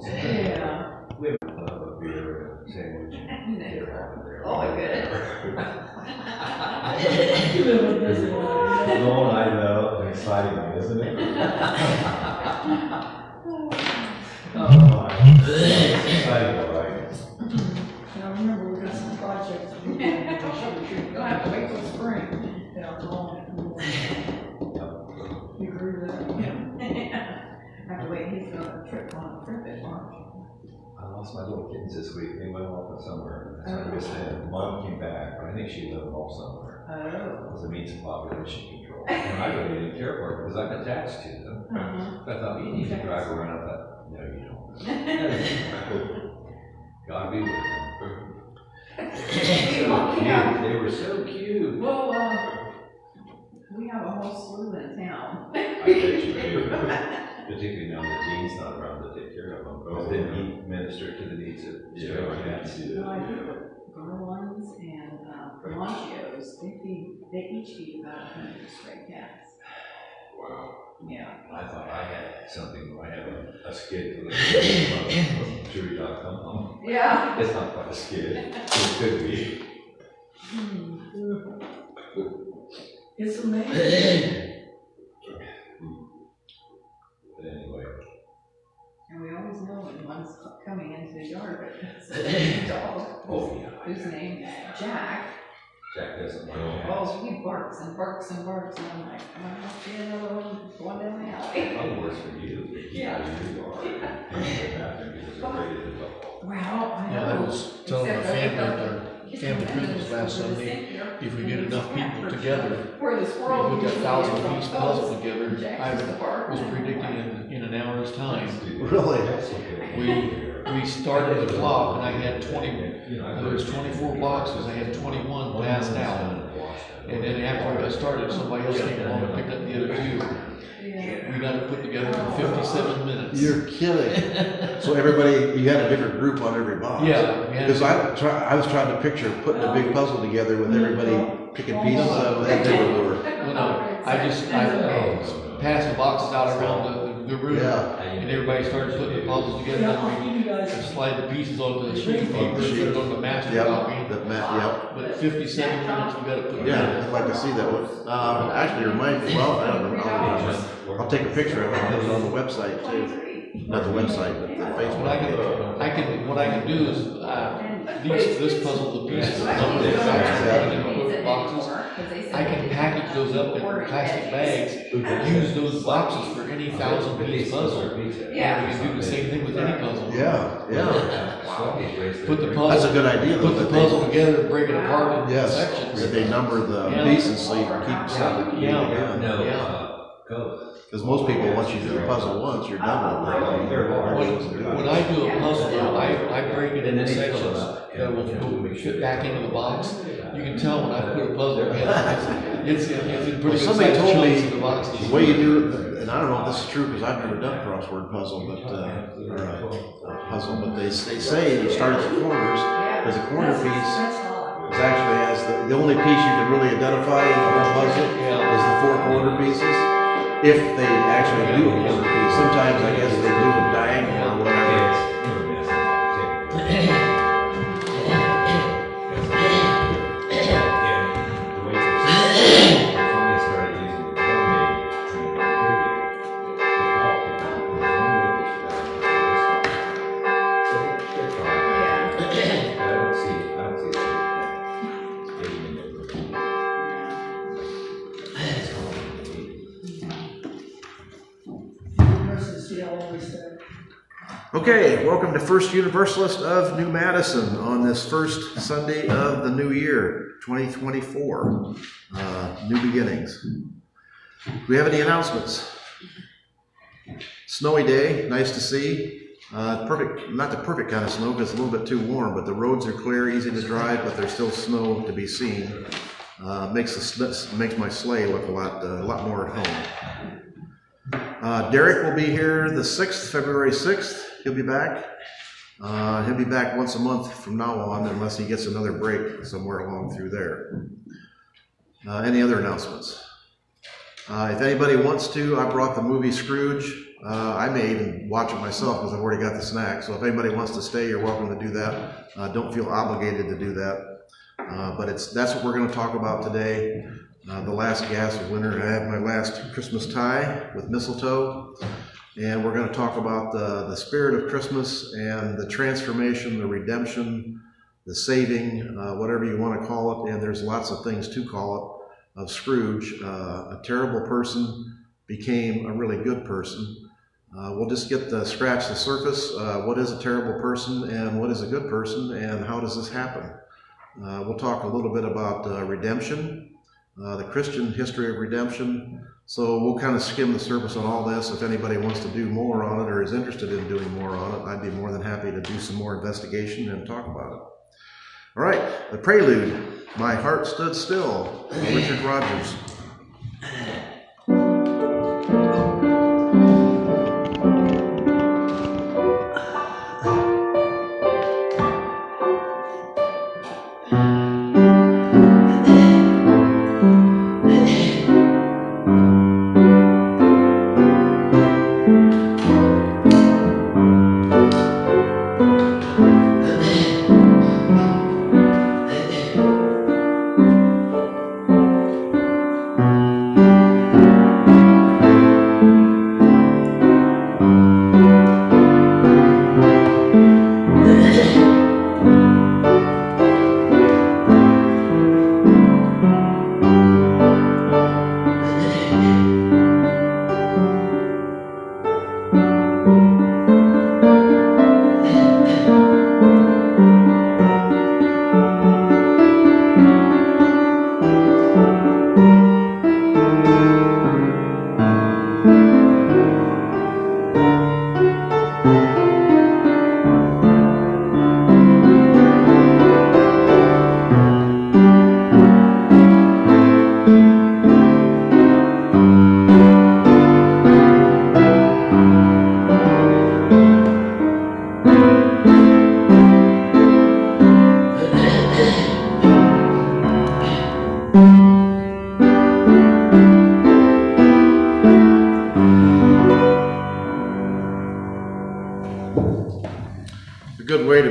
Yeah. We have a beer sandwich. Oh, good. You live a busy life. No, I know. Exciting, isn't it? Oh my. Exciting, all right. Now remember, we've got some projects. You'll have to wait till spring. They're long. You agree with that? Yeah. I have to wait, he's on a trip at March. I lost my little kittens this week. They went off to somewhere. So I missed them. Mom came back, but I think she lived off somewhere. Oh. It was a means of population control. And I really didn't care for it because I'm attached to them. I thought, you need to drive around. I thought, no, you don't. God be with them. They were so cute. Well, we have a whole slew in town. I bet you do. Particularly now that Dean's not around to take care of them. But then he ministered to the needs of stray cats. No, I think Garlands and Lancios, they each feed about 100 stray cats. Wow. Yeah. I thought I had something. I have a skid for the Jury.com. Yeah. It's not quite a skid. It could be. It's amazing. But anyway. And we always know when one's coming into the yard, but it's a dog. Oh, yeah. Whose name is Jack. Jack doesn't like Oh, he barks and barks and barks, and I'm like, I must be another one going down the alley. Probably worse for you. Yeah. You are. Well, I know. Yeah, I was telling our family at our family Christmas last Sunday, if we get enough people together, Where the squirrel we put that usually 1,000-piece is puzzle on together. Jack I used to bark. was predicting in an hour's time. Really? We started the clock and I had 20, there was 24 boxes, I had 21 passed out. And then after I got started, somebody else came along and picked up the other two. Yeah. We got it put together in 57 minutes. You're kidding. So everybody, you had a different group on every box. Yeah. Because I was trying to picture putting a big puzzle together with everybody picking pieces of it. That never worked. I passed the boxes out around the room. Yeah. And everybody started putting the puzzles together. Then we slide the pieces onto the sheet of paper, put it on the master copy. But 57 minutes we got to put it Yeah, together. I'd like to see that one. Actually, remind me, well, I don't know. I'll take a picture of it and put it on the website too. Not the website, but the Facebook page. What I can do is, this puzzle, the pieces of the boxes, I can package those up in plastic bags, use those boxes for any 1,000-piece puzzle. Yeah. We can do the same thing with any puzzle. Yeah. Put the puzzle. That's a good idea. Put the puzzle together and break it apart in sections. That they number the pieces so you can keep stuff. Because most people, once you do the puzzle once, you're done with it. When I do a puzzle, I break it into sections that will fit back into the box. You can tell when I put a puzzle together, it's in pretty good Somebody sized told me chunks in the boxes. the way you do it, and I don't know if this is true because I've never done a crossword puzzle, but or a puzzle, but they say you start at the corners because the corner piece is actually has the only piece you can really identify in the whole puzzle is the 4 corner pieces. If they actually do a corner piece, sometimes I guess they do a diagonal or whatever. Okay, welcome to First Universalist of New Madison on this first Sunday of the new year, 2024. New beginnings. Do we have any announcements? Snowy day, nice to see. Perfect, not the perfect kind of snow because it's a little bit too warm, but the roads are clear, easy to drive, but there's still snow to be seen. Makes my sleigh look a lot more at home. Derek will be here the 6th, February 6th. He'll be back. He'll be back once a month from now on unless he gets another break somewhere along through there. Any other announcements? If anybody wants to, I brought the movie Scrooge I may even watch it myself because I've already got the snack. So if anybody wants to stay, you're welcome to do that. Don't feel obligated to do that. But that's what we're going to talk about today. The last gas of winter. I have my last Christmas tie with mistletoe. And we're going to talk about the spirit of Christmas and the transformation, the redemption, the saving, whatever you want to call it. And there's lots of things to call it, of Scrooge. A terrible person became a really good person. We'll just scratch the surface. What is a terrible person and what is a good person and how does this happen? We'll talk a little bit about redemption, the Christian history of redemption. So we'll kind of skim the surface on all this. If anybody wants to do more on it or is interested in doing more on it, I'd be more than happy to do some more investigation and talk about it. All right, the prelude, My Heart Stood Still, Richard Rogers.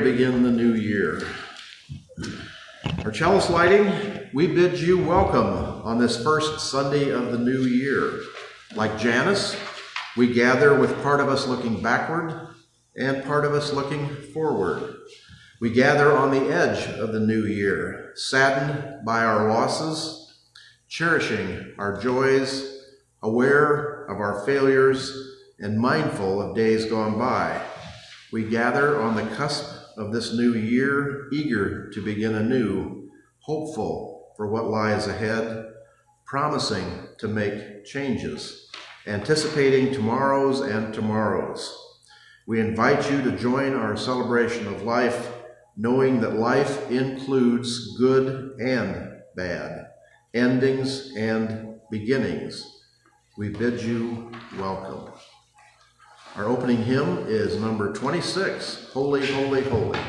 Begin the new year. Our chalice lighting, we bid you welcome on this first Sunday of the new year. Like Janus, we gather with part of us looking backward and part of us looking forward. We gather on the edge of the new year, saddened by our losses, cherishing our joys, aware of our failures, and mindful of days gone by. We gather on the cusp of this new year, eager to begin anew, hopeful for what lies ahead, promising to make changes, anticipating tomorrows and tomorrows. We invite you to join our celebration of life, knowing that life includes good and bad, endings and beginnings. We bid you welcome. Our opening hymn is number 26, Holy, Holy, Holy.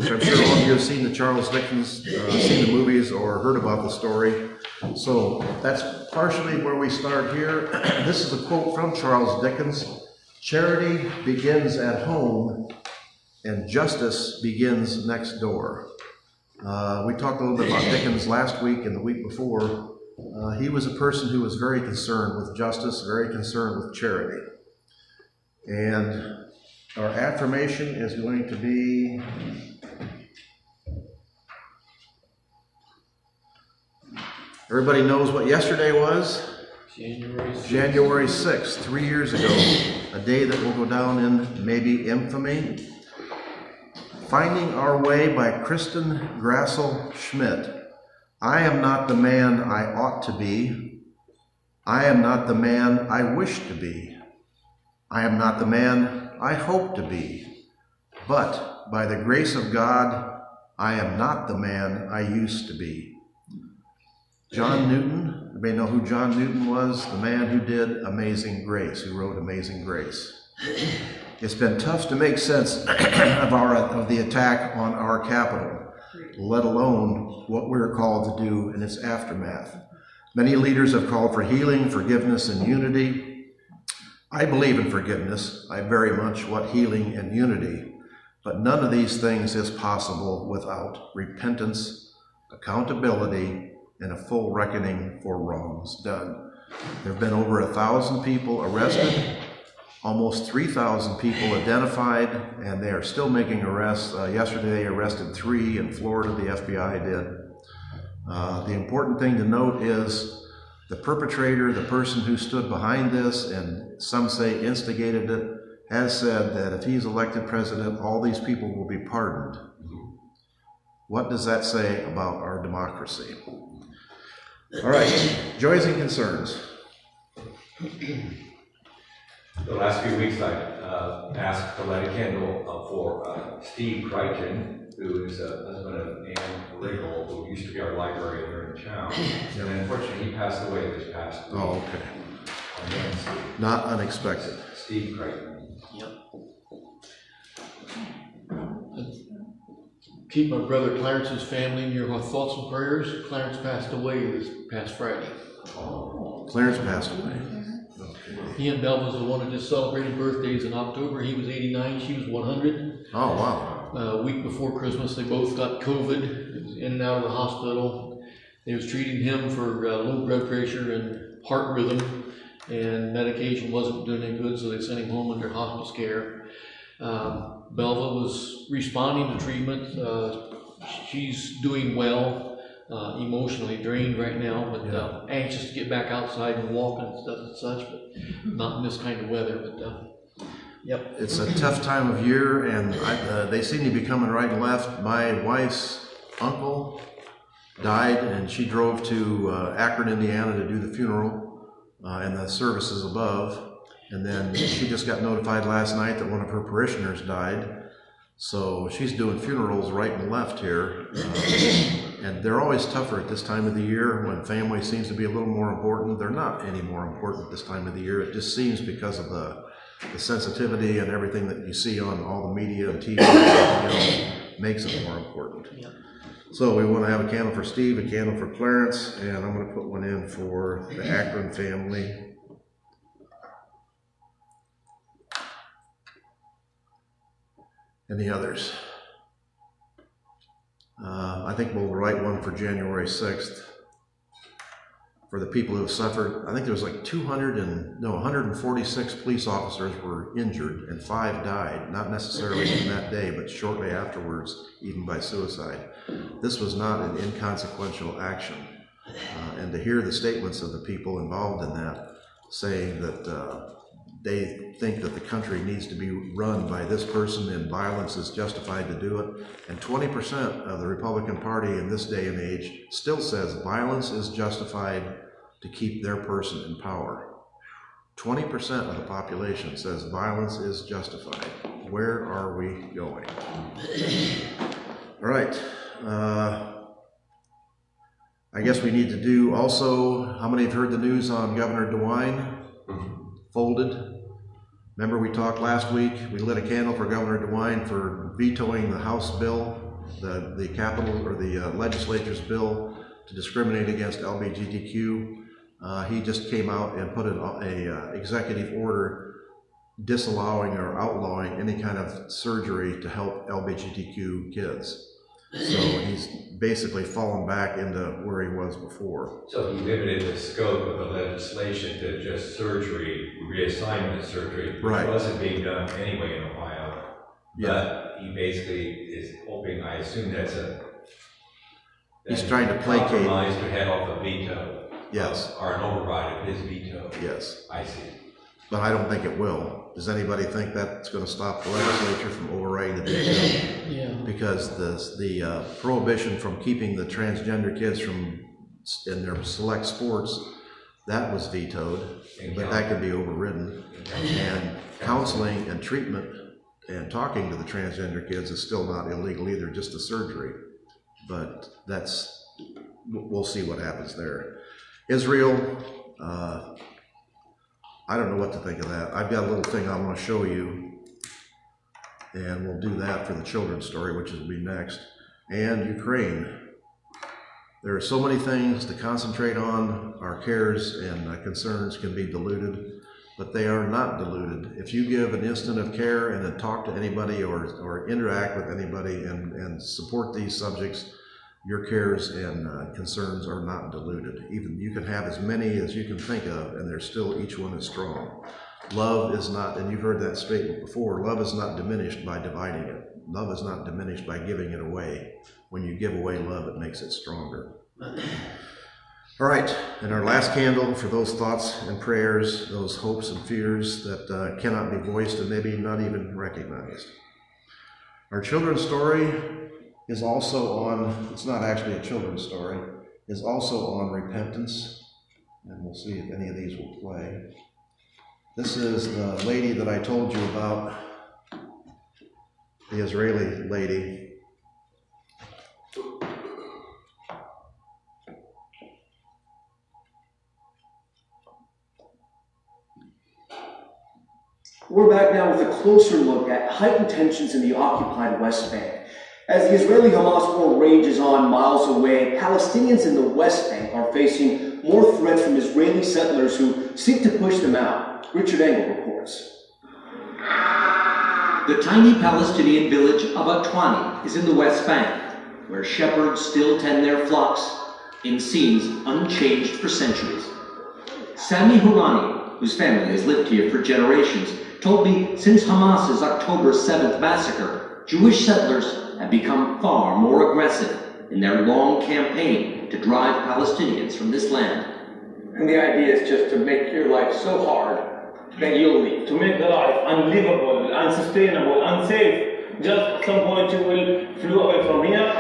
I'm sure all of you have seen the Charles Dickens, seen the movies or heard about the story. So that's partially where we start here. This is a quote from Charles Dickens. "Charity begins at home and justice begins next door." We talked a little bit about Dickens last week and the week before. He was a person who was very concerned with justice, very concerned with charity. And our affirmation is going to be, everybody knows what yesterday was? January 6th, 3 years ago, a day that will go down in maybe infamy. "Finding Our Way" by Kristen Grassel Schmidt. "I am not the man I ought to be. I am not the man I wish to be. I am not the man I hope to be. But by the grace of God, I am not the man I used to be." John Newton, you may know who John Newton was, the man who did Amazing Grace, who wrote Amazing Grace. It's been tough to make sense of the attack on our capital, let alone what we're called to do in its aftermath. Many leaders have called for healing, forgiveness, and unity. I believe in forgiveness. I very much want healing and unity. But none of these things is possible without repentance, accountability, and a full reckoning for wrongs done. There have been over 1,000 people arrested, almost 3,000 people identified, and they are still making arrests. Yesterday they arrested 3 in Florida, the FBI did. The important thing to note is the perpetrator, the person who stood behind this, and some say instigated it, has said that if he's elected president, all these people will be pardoned. What does that say about our democracy? All right, joys and concerns. The last few weeks I asked to light a candle for Steve Crichton, who is a husband of Anne Riggle, who used to be our librarian here in town. And unfortunately he passed away this past week. Oh, okay. On Wednesday. Not unexpected. Steve Crichton. Yep. Keep my brother Clarence's family in your thoughts and prayers. Clarence passed away this past Friday. Clarence passed away. He and Belle was the one that just celebrated birthdays in October. He was 89, she was 100. Oh, wow. A week before Christmas, they both got COVID, in and out of the hospital. They was treating him for low blood pressure and heart rhythm, and medication wasn't doing any good, so they sent him home under hospice care. Belva was responding to treatment. She's doing well, emotionally drained right now, but anxious to get back outside and walk and stuff and such, but not in this kind of weather. But yep. It's a tough time of year, and they seem to be coming right and left. My wife's uncle died, and she drove to Akron, Indiana to do the funeral and the services above. And then she just got notified last night that one of her parishioners died. So she's doing funerals right and left here. And they're always tougher at this time of the year when family seems to be a little more important. They're not any more important this time of the year. It just seems because of the sensitivity and everything that you see on all the media and TV and everything else makes it more important. Yeah. So we want to have a candle for Steve, a candle for Clarence, and I'm going to put one in for the Akron family. Any others? I think we'll write one for January 6th for the people who have suffered. I think there was like 146 police officers were injured and 5 died, not necessarily in that day, but shortly afterwards, even by suicide. This was not an inconsequential action. And to hear the statements of the people involved in that saying that they think that the country needs to be run by this person and violence is justified to do it. And 20% of the Republican Party in this day and age still says violence is justified to keep their person in power. 20% of the population says violence is justified. Where are we going? All right. I guess we need to do also, how many have heard the news on Governor DeWine? Folded. Remember we talked last week, we lit a candle for Governor DeWine for vetoing the House bill the capital or the legislature's bill to discriminate against LGBTQ. He just came out and put a executive order disallowing or outlawing any kind of surgery to help LGBTQ kids. So he's basically fallen back into where he was before. So he limited the scope of the legislation to just surgery, reassignment of surgery, which Right. wasn't being done anyway in Ohio. Yeah. But he basically is hoping, I assume He's trying to placate. Compromise to head off a veto. Yes. Or an override of his veto. Yes. I see. But I don't think it will. Does anybody think that's going to stop the legislature from overriding the veto? Yeah. Because the prohibition from keeping the transgender kids from in their select sports, that was vetoed, but that could be overridden. And counseling and treatment and talking to the transgender kids is still not illegal either, just the surgery. But we'll see what happens there. Israel, I don't know what to think of that. I've got a little thing I'm going to show you, and we'll do that for the children's story, which will be next. And Ukraine. There are so many things to concentrate on. Our cares and concerns can be diluted, but they are not diluted. If you give an instant of care and then talk to anybody or interact with anybody and support these subjects, your cares and concerns are not diluted. Even you can have as many as you can think of, and there's still each one is strong. Love is not, and you've heard that statement before, love is not diminished by dividing it. Love is not diminished by giving it away. When you give away love, it makes it stronger. All right, and our last candle for those thoughts and prayers, those hopes and fears that cannot be voiced and maybe not even recognized. Our children's story is also on, it's not actually a children's story, is also on repentance. And we'll see if any of these will play. This is the lady that I told you about, the Israeli lady. We're back now with a closer look at heightened tensions in the occupied West Bank. As the Israeli-Hamas war rages on miles away, Palestinians in the West Bank are facing more threats from Israeli settlers who seek to push them out. Richard Engel reports. The tiny Palestinian village of Atwani is in the West Bank, where shepherds still tend their flocks in scenes unchanged for centuries. Sami Hurani, whose family has lived here for generations, told me since Hamas's October 7th massacre, Jewish settlers have become far more aggressive in their long campaign to drive Palestinians from this land. And the idea is just to make your life so hard that you'll leave. To make the life unlivable, unsustainable, unsafe. Just at some point you will flew away from here.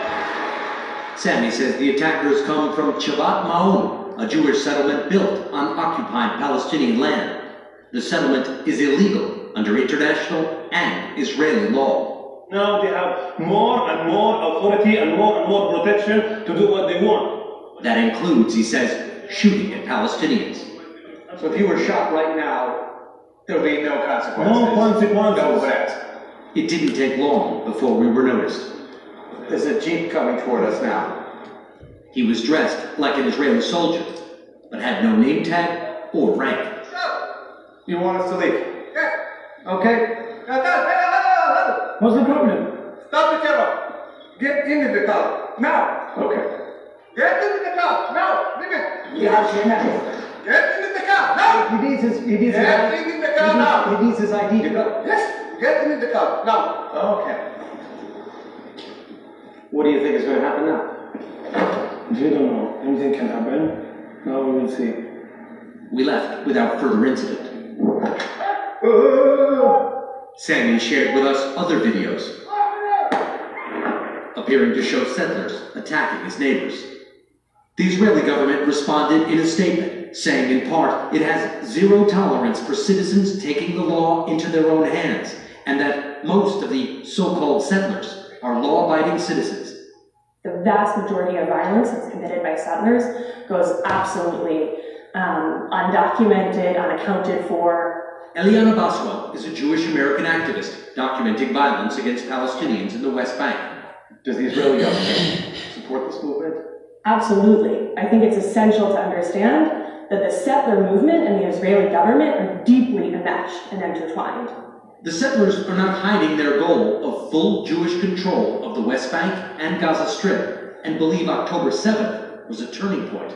Sami says the attackers come from Chavat Ma'un, a Jewish settlement built on occupied Palestinian land. The settlement is illegal under international and Israeli law. Now they have more and more authority and more protection to do what they want. That includes, he says, shooting at Palestinians. So if you were shot right now, there'll be no consequences. No consequences. No threat. It didn't take long before we were noticed. There's a jeep coming toward us now. He was dressed like an Israeli soldier, but had no name tag or rank. You want us to leave? Yeah. Okay. What's the problem? Stop the terror. Get into the car. Now. Okay. Get into the car. Now. Leave it. Yeah, Get into the car. Now. He needs his Get into the car now. He needs his ID to go. Yes. Get into the car. Now. Okay. What do you think is going to happen now? We don't know. Anything can happen. Now we will see. We left without further incident. Sami shared with us other videos, appearing to show settlers attacking his neighbors. The Israeli government responded in a statement, saying in part it has zero tolerance for citizens taking the law into their own hands, and that most of the so-called settlers are law-abiding citizens. The vast majority of violence that's committed by settlers goes absolutely undocumented, unaccounted for. Eliana Baswell is a Jewish American activist documenting violence against Palestinians in the West Bank. Does the Israeli government support this movement? Absolutely. I think it's essential to understand that the settler movement and the Israeli government are deeply enmeshed and intertwined. The settlers are not hiding their goal of full Jewish control of the West Bank and Gaza Strip and believe October 7th was a turning point.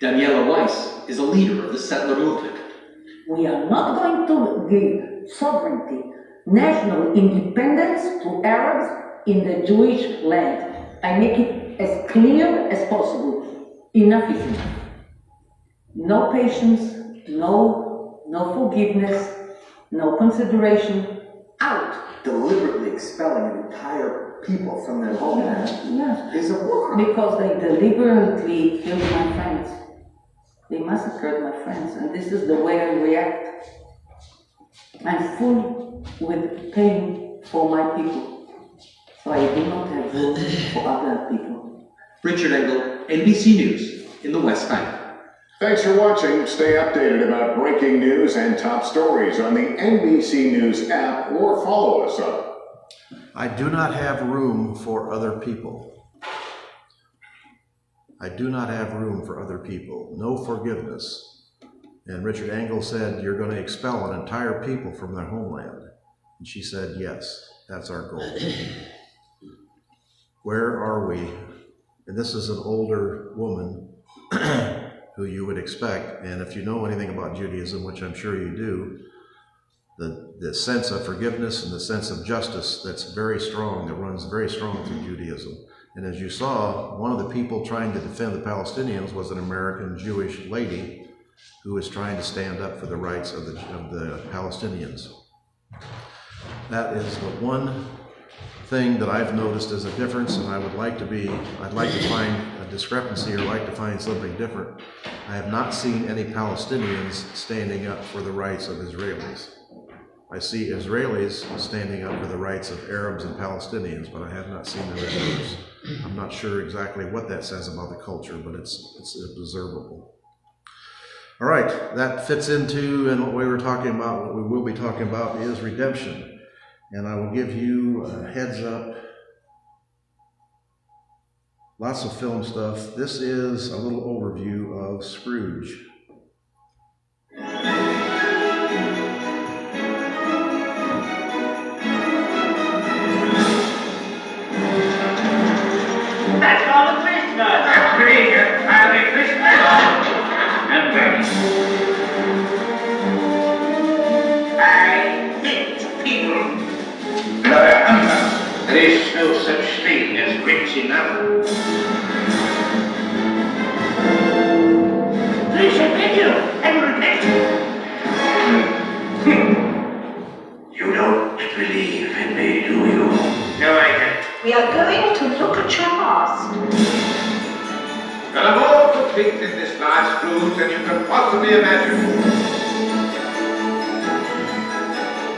Daniela Weiss is a leader of the settler movement. We are not going to give sovereignty, national independence to Arabs in the Jewish land. I make it as clear as possible. Enough is enough. No patience, no forgiveness, no consideration. Out. Deliberately expelling an entire people from their homeland is a war. Because they deliberately killed my friends. They massacred my friends, and this is the way I react. I'm full with pain for my people, so I do not have room for other people. Richard Engel, NBC News in the West Bank. Thanks for watching. Stay updated about breaking news and top stories on the NBC News app or follow us up. I do not have room for other people. I do not have room for other people. No forgiveness. And Richard Engel said, you're going to expel an entire people from their homeland. And she said, yes, that's our goal. Where are we? And this is an older woman who you would expect, and if you know anything about Judaism, which I'm sure you do, the sense of forgiveness and the sense of justice that's very strong, that runs very strong through Judaism. And as you saw, one of the people trying to defend the Palestinians was an American Jewish lady who was trying to stand up for the rights of the Palestinians. That is the one thing that I've noticed as a difference, and I'd like to find a discrepancy or like to find something different. I have not seen any Palestinians standing up for the rights of Israelis. I see Israelis standing up for the rights of Arabs and Palestinians, but I have not seen the reverse. I'm not sure exactly what that says about the culture, but it's observable. All right, that fits into, and what we were talking about, what we will be talking about is redemption. And I will give you a heads up. Lots of film stuff. This is a little overview of Scrooge. That's called a Christmas. That's me. Merry Christmas. And very. I hate people. There is no such thing as rich enough. They should pay you and repent. You don't believe in me, do you? No, I don't. We are going to look at your past. There are more good things in this life, Scrooge, than you can possibly imagine.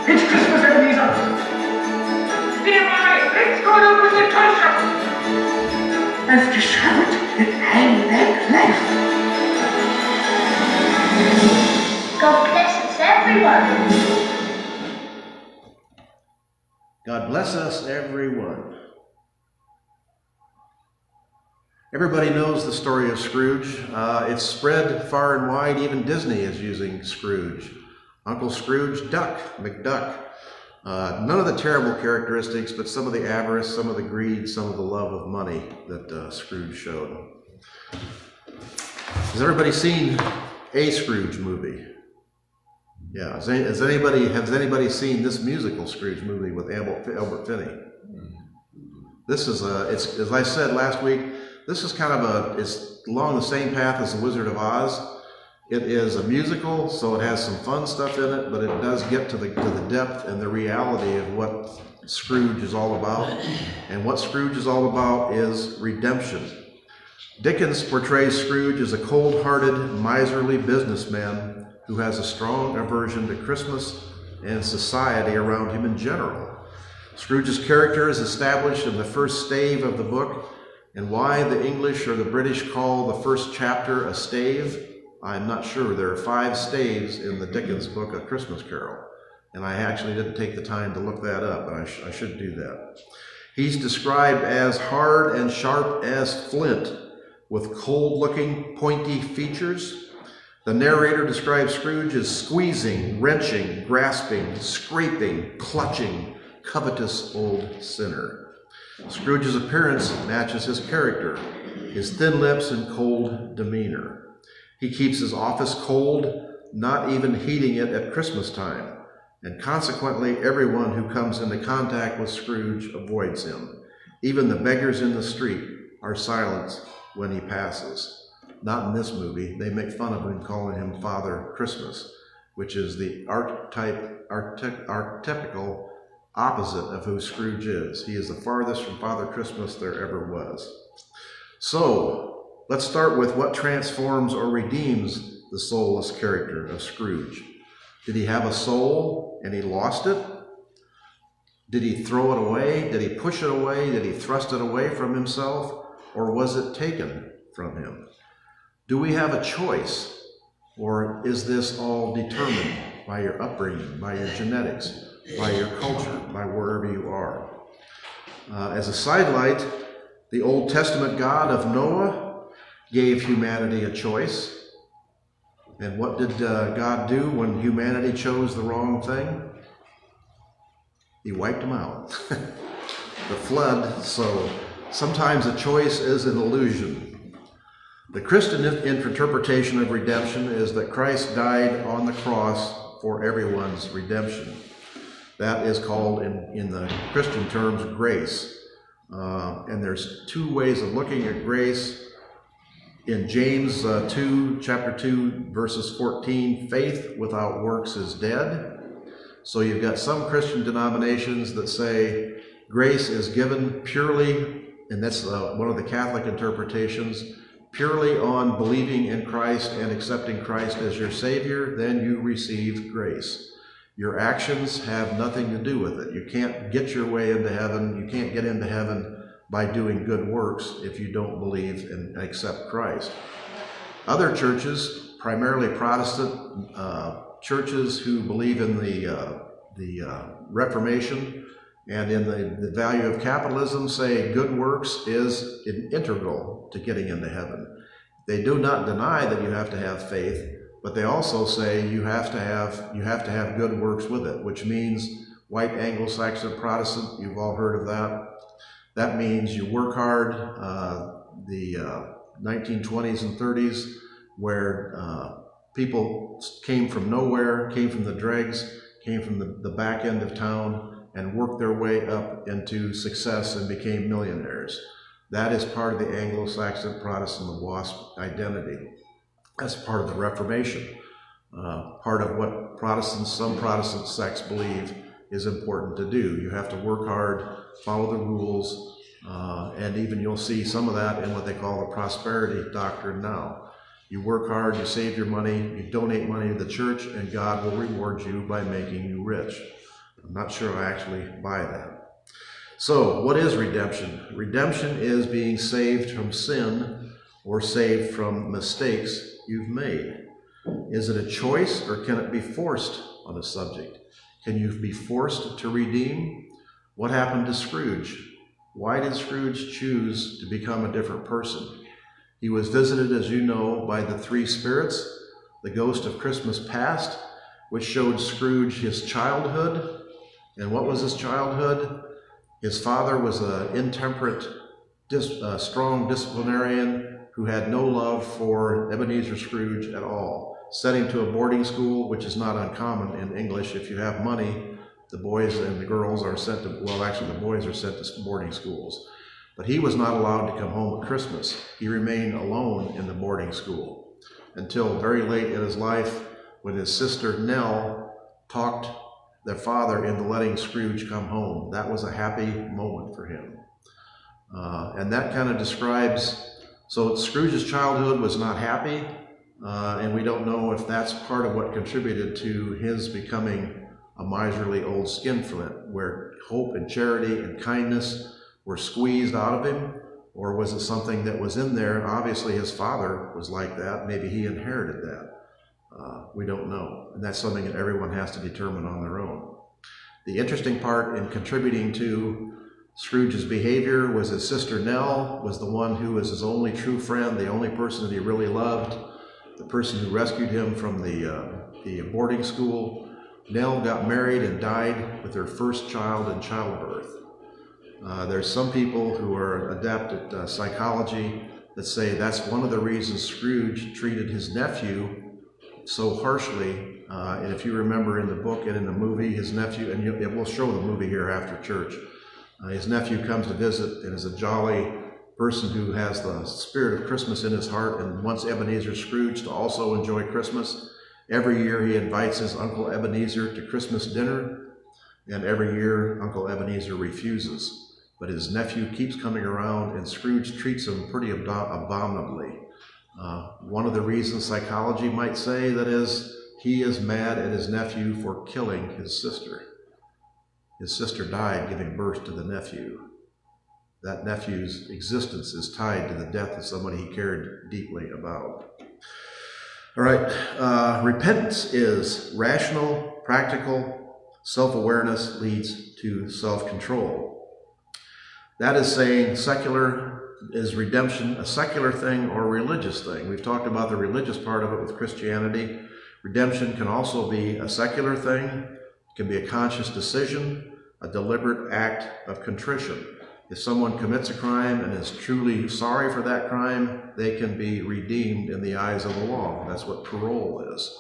It's Christmas, Ebenezer. Nearby, let's go to the toy shop. I've discovered that I like life. God bless us, everyone. God bless us, everyone. Everybody knows the story of Scrooge. It's spread far and wide. Even Disney is using Scrooge. Uncle Scrooge Duck, McDuck. None of the terrible characteristics, but some of the avarice, some of the greed, some of the love of money that Scrooge showed. Has everybody seen a Scrooge movie? Yeah. Has anybody seen this musical Scrooge movie with Albert Finney? This is it's, as I said last week, this is kind of it's along the same path as The Wizard of Oz. It is a musical, so it has some fun stuff in it, but it does get to the depth and the reality of what Scrooge is all about. And what Scrooge is all about is redemption. Dickens portrays Scrooge as a cold-hearted, miserly businessman who has a strong aversion to Christmas and society around him in general. Scrooge's character is established in the first stave of the book, and why the English or the British call the first chapter a stave, I'm not sure. There are 5 staves in the Dickens book, A Christmas Carol, and I actually didn't take the time to look that up, but I should do that. He's described as hard and sharp as flint, with cold-looking, pointy features. The narrator describes Scrooge as squeezing, wrenching, grasping, scraping, clutching, covetous old sinner. Scrooge's appearance matches his character, his thin lips and cold demeanor. He keeps his office cold, not even heating it at Christmas time, and consequently everyone who comes into contact with Scrooge avoids him. Even the beggars in the street are silent when he passes. Not in this movie. They make fun of him, calling him Father Christmas, which is the archetypical opposite of who Scrooge is. He is the farthest from Father Christmas there ever was. So, let's start with what transforms or redeems the soulless character of Scrooge. Did he have a soul and he lost it? Did he throw it away? Did he push it away? Did he thrust it away from himself? Or was it taken from him? Do we have a choice? Or is this all determined by your upbringing, by your genetics, by your culture, by wherever you are? As a sidelight, the Old Testament God of Noah gave humanity a choice. And what did God do when humanity chose the wrong thing? He wiped them out. The flood. So sometimes a choice is an illusion. The Christian interpretation of redemption is that Christ died on the cross for everyone's redemption. That is called, in the Christian terms, grace. And there's two ways of looking at grace. In James chapter 2, verses 14, faith without works is dead. So you've got some Christian denominations that say grace is given purely, and that's one of the Catholic interpretations, purely on believing in Christ and accepting Christ as your Savior, then you receive grace. Your actions have nothing to do with it. You can't get your way into heaven. You can't get into heaven by doing good works if you don't believe and accept Christ. Other churches, primarily Protestant churches who believe in the Reformation and in the value of capitalism, say good works is integral to getting into heaven. They do not deny that you have to have faith, but they also say you have to have good works with it, which means white Anglo-Saxon Protestant, you've all heard of that. That means you work hard. The 1920s and 30s, where people came from nowhere, came from the dregs, came from the back end of town, and worked their way up into success and became millionaires. That is part of the Anglo-Saxon Protestant, the WASP identity. That's part of the Reformation. Part of what some Protestant sects believe is important to do. You have to work hard, follow the rules, and even you'll see some of that in what they call the prosperity doctrine now. You work hard, you save your money, you donate money to the church, and God will reward you by making you rich. I'm not sure I actually buy that. So, what is redemption? Redemption is being saved from sin or saved from mistakes you've made. Is it a choice or can it be forced on a subject? Can you be forced to redeem? What happened to Scrooge? Why did Scrooge choose to become a different person? He was visited, as you know, by the three spirits, the ghost of Christmas past, which showed Scrooge his childhood. And what was his childhood? His father was an intemperate, strong disciplinarian who had no love for Ebenezer Scrooge at all. Sent him to a boarding school, which is not uncommon in English. If you have money, the boys and the girls are sent to, well, actually the boys are sent to boarding schools. But he was not allowed to come home at Christmas. He remained alone in the boarding school until very late in his life when his sister Nell talked their father into letting Scrooge come home. That was a happy moment for him. And that kind of describes, so Scrooge's childhood was not happy, and we don't know if that's part of what contributed to his becoming a miserly old skinflint, where hope and charity and kindness were squeezed out of him, or was it something that was in there? Obviously his father was like that. Maybe he inherited that. We don't know. And that's something that everyone has to determine on their own. The interesting part in contributing to Scrooge's behavior was his sister Nell was the one who was his only true friend, the only person that he really loved, the person who rescued him from the boarding school. Nell got married and died with her first child in childbirth. There's some people who are adept at psychology that say that's one of the reasons Scrooge treated his nephew so harshly. And if you remember in the book and in the movie, his nephew, and we'll show the movie here after church, his nephew comes to visit and is a jolly person who has the spirit of Christmas in his heart and wants Ebenezer Scrooge to also enjoy Christmas. Every year he invites his Uncle Ebenezer to Christmas dinner, and every year Uncle Ebenezer refuses. But his nephew keeps coming around, and Scrooge treats him pretty abominably. One of the reasons psychology might say that is, he is mad at his nephew for killing his sister. His sister died giving birth to the nephew. That nephew's existence is tied to the death of somebody he cared deeply about. All right, repentance is rational, practical, self-awareness leads to self-control. That is saying secular is redemption a secular thing or a religious thing? We've talked about the religious part of it with Christianity. Redemption can also be a secular thing. It can be a conscious decision, a deliberate act of contrition. If someone commits a crime and is truly sorry for that crime, they can be redeemed in the eyes of the law. That's what parole is.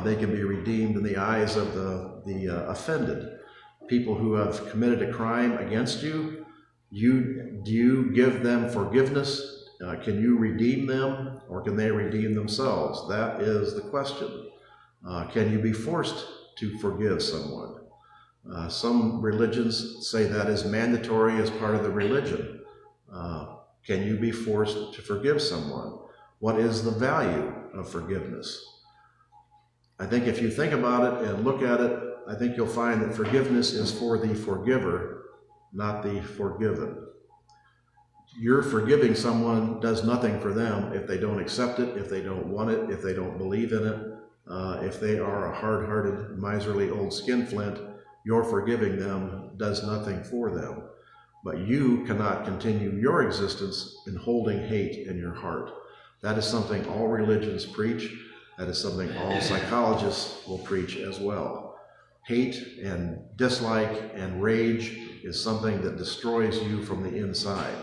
They can be redeemed in the eyes of the offended. People who have committed a crime against you, do you give them forgiveness? Can you redeem them, or can they redeem themselves? That is the question. Can you be forced to forgive someone? Some religions say that is mandatory as part of the religion. Can you be forced to forgive someone? What is the value of forgiveness? I think if you think about it and look at it, I think you'll find that forgiveness is for the forgiver, not the forgiven. Your forgiving someone does nothing for them if they don't accept it, if they don't want it, if they don't believe in it, if they are a hard-hearted, miserly old skinflint. Your forgiving them does nothing for them. But you cannot continue your existence in holding hate in your heart. That is something all religions preach. That is something all psychologists will preach as well. Hate and dislike and rage is something that destroys you from the inside.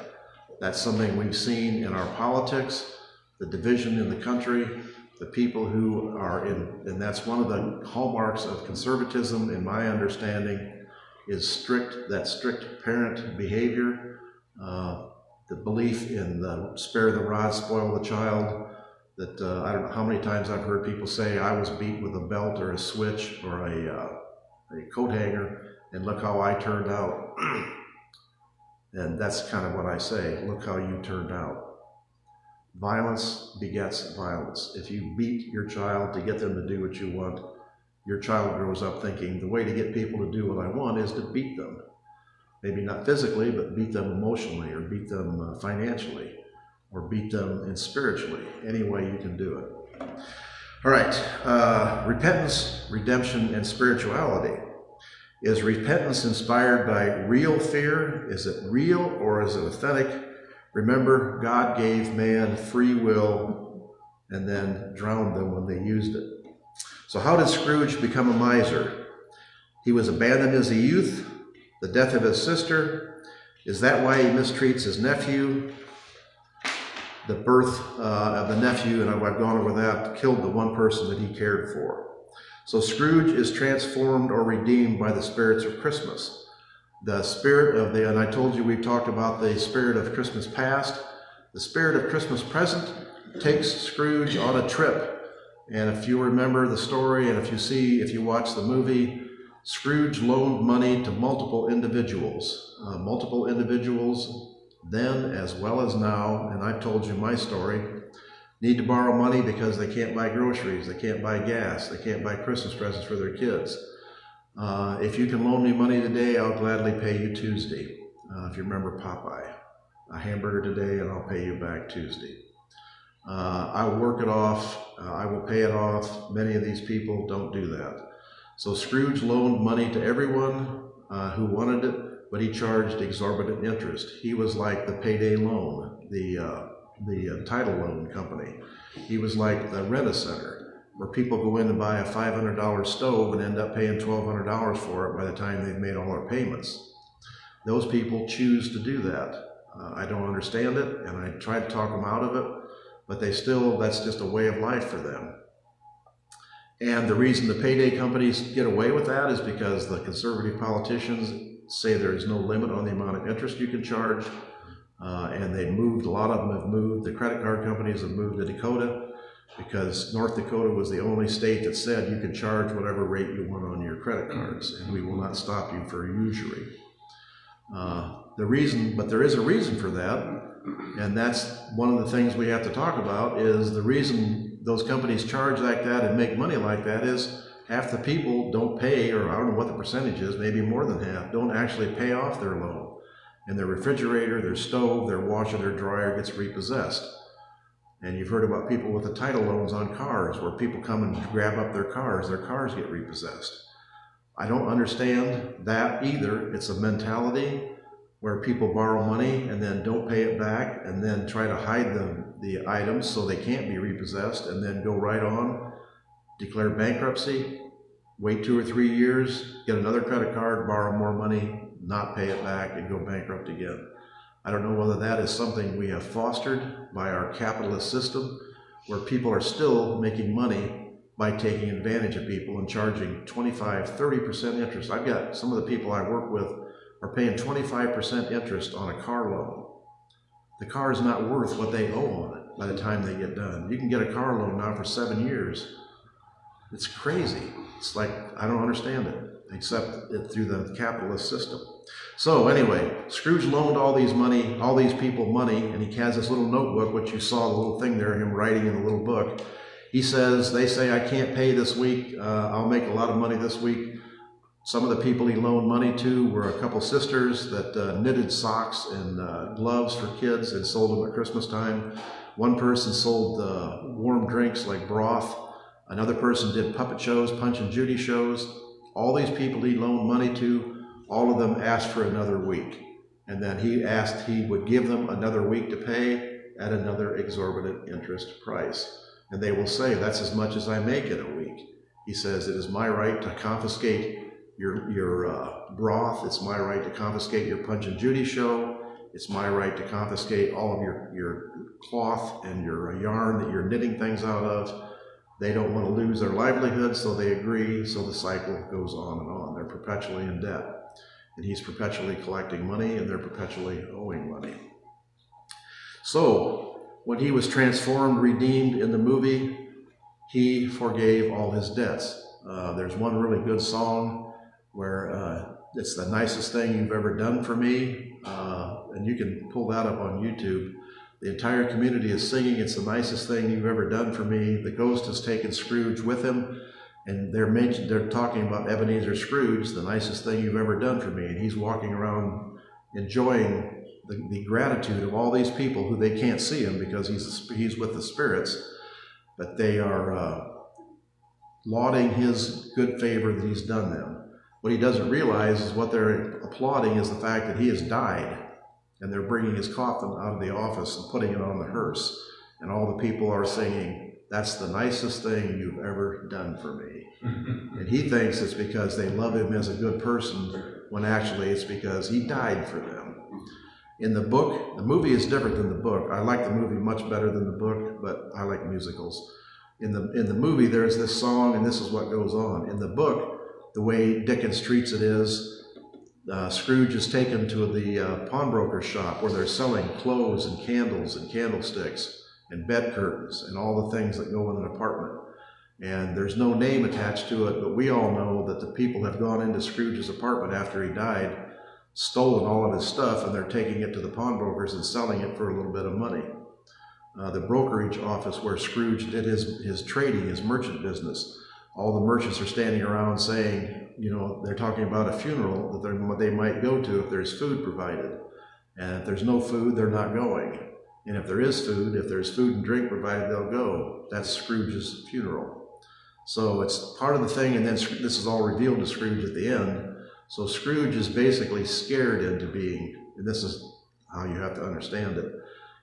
That's something we've seen in our politics, the division in the country, the people who are in, and that's one of the hallmarks of conservatism, in my understanding, is strict parent behavior, the belief in the spare the rod, spoil the child, that I don't know how many times I've heard people say, I was beat with a belt or a switch or a coat hanger, and look how I turned out. And that's kind of what I say, look how you turned out. Violence begets violence. If you beat your child to get them to do what you want, your child grows up thinking the way to get people to do what I want is to beat them. Maybe not physically, but beat them emotionally, or beat them financially, or beat them spiritually. Any way you can do it. All right, repentance, redemption, and spirituality. Is repentance inspired by real fear? Is it real or is it authentic? Remember, God gave man free will and then drowned them when they used it. So how did Scrooge become a miser? He was abandoned as a youth, the death of his sister. Is that why he mistreats his nephew? The birth of the nephew, and I've gone over that, killed the one person that he cared for. So Scrooge is transformed or redeemed by the spirits of Christmas. The spirit of and I told you we've talked about the spirit of Christmas past. The spirit of Christmas present takes Scrooge on a trip. And if you remember the story, and if you watch the movie, Scrooge loaned money to multiple individuals. Then as well as now, and I've told you my story, need to borrow money because they can't buy groceries, they can't buy gas, they can't buy Christmas presents for their kids. If you can loan me money today, I'll gladly pay you Tuesday. If you remember Popeye, a hamburger today and I'll pay you back Tuesday. I'll work it off, I will pay it off. Many of these people don't do that. So Scrooge loaned money to everyone who wanted it. but he charged exorbitant interest. He was like the payday loan, the title loan company. He was like the Rent-A-Center, where people go in and buy a $500 stove and end up paying $1,200 for it by the time they've made all their payments. Those people choose to do that. I don't understand it, and I try to talk them out of it, but that's just a way of life for them. And the reason the payday companies get away with that is because the conservative politicians say there is no limit on the amount of interest you can charge. And they moved, a lot of them have moved, the credit card companies have moved to Dakota because North Dakota was the only state that said you can charge whatever rate you want on your credit cards, and we will not stop you for usury. But there is a reason for that, and that's one of the things we have to talk about, is the reason those companies charge like that and make money like that is half the people don't pay, or I don't know what the percentage is, maybe more than half, don't actually pay off their loan. And their refrigerator, their stove, their washer, their dryer gets repossessed. And you've heard about people with the title loans on cars, where people come and grab up their cars get repossessed. I don't understand that either. It's a mentality where people borrow money and then don't pay it back and then try to hide the items so they can't be repossessed, and then go right on, declare bankruptcy, wait 2 or 3 years, get another credit card, borrow more money, not pay it back, and go bankrupt again. I don't know whether that is something we have fostered by our capitalist system, where people are still making money by taking advantage of people and charging 25–30% interest. I've got some of the people I work with are paying 25% interest on a car loan. The car is not worth what they owe on it by the time they get done. You can get a car loan now for 7 years. It's crazy. It's like, I don't understand it, except it through the capitalist system. So anyway, Scrooge loaned all these people money, and he has this little notebook, which you saw the little thing there, him writing in the little book. He says, they say, I can't pay this week, I'll make a lot of money this week. Some of the people he loaned money to were a couple sisters that knitted socks and gloves for kids and sold them at Christmas time. One person sold warm drinks like broth. Another person did puppet shows, Punch and Judy shows. All these people he loaned money to, all of them asked for another week. And then he asked he would give them another week to pay at another exorbitant interest price. And they will say, that's as much as I make in a week. He says, it is my right to confiscate your broth. It's my right to confiscate your Punch and Judy show. It's my right to confiscate all of your cloth and your yarn that you're knitting things out of. They don't want to lose their livelihood, so they agree, so the cycle goes on and on. They're perpetually in debt. And he's perpetually collecting money, and they're perpetually owing money. So, when he was transformed, redeemed in the movie, he forgave all his debts. There's one really good song where it's the nicest thing you've ever done for me, and you can pull that up on YouTube. The entire community is singing, it's the nicest thing you've ever done for me. The ghost has taken Scrooge with him, and they're talking about Ebenezer Scrooge, the nicest thing you've ever done for me. And he's walking around enjoying the gratitude of all these people who they can't see him because he's with the spirits, but they are lauding his good favor that he's done them. What he doesn't realize is what they're applauding is the fact that he has died. And they're bringing his coffin out of the office and putting it on the hearse. And all the people are singing, that's the nicest thing you've ever done for me. And he thinks it's because they love him as a good person, when actually it's because he died for them. In the book, the movie is different than the book. I like the movie much better than the book, but I like musicals. In the movie, there's this song, and this is what goes on. In the book, the way Dickens treats it is, Scrooge is taken to the pawnbroker's shop where they're selling clothes and candles and candlesticks and bed curtains and all the things that go in an apartment. And there's no name attached to it, but we all know that the people have gone into Scrooge's apartment after he died, stolen all of his stuff, and they're taking it to the pawnbrokers and selling it for a little bit of money. The brokerage office where Scrooge did his trading, his merchant business, all the merchants are standing around saying, you know, they're talking about a funeral that they might go to if there's food provided. And if there's no food, they're not going. And if there is food, if there's food and drink provided, they'll go. That's Scrooge's funeral. So it's part of the thing, and then this is all revealed to Scrooge at the end. So Scrooge is basically scared into being, and this is how you have to understand it,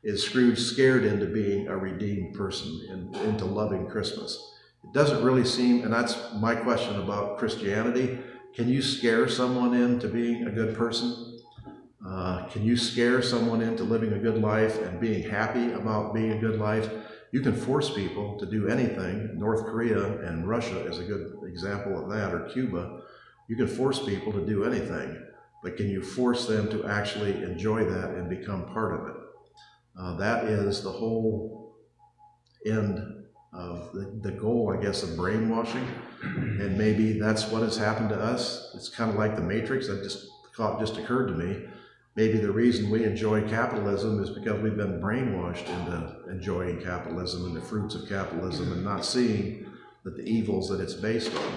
is Scrooge scared into being a redeemed person and into loving Christmas. It doesn't really seem, and that's my question about Christianity, can you scare someone into being a good person? Can you scare someone into living a good life and being happy about being a good life? You can force people to do anything. North Korea and Russia is a good example of that, or Cuba. You can force people to do anything, but can you force them to actually enjoy that and become part of it? That is the whole end of the goal, I guess, of brainwashing. And maybe that's what has happened to us. It's kind of like the Matrix. That just occurred to me. Maybe the reason we enjoy capitalism is because we've been brainwashed into enjoying capitalism and the fruits of capitalism and not seeing that the evils that it's based on.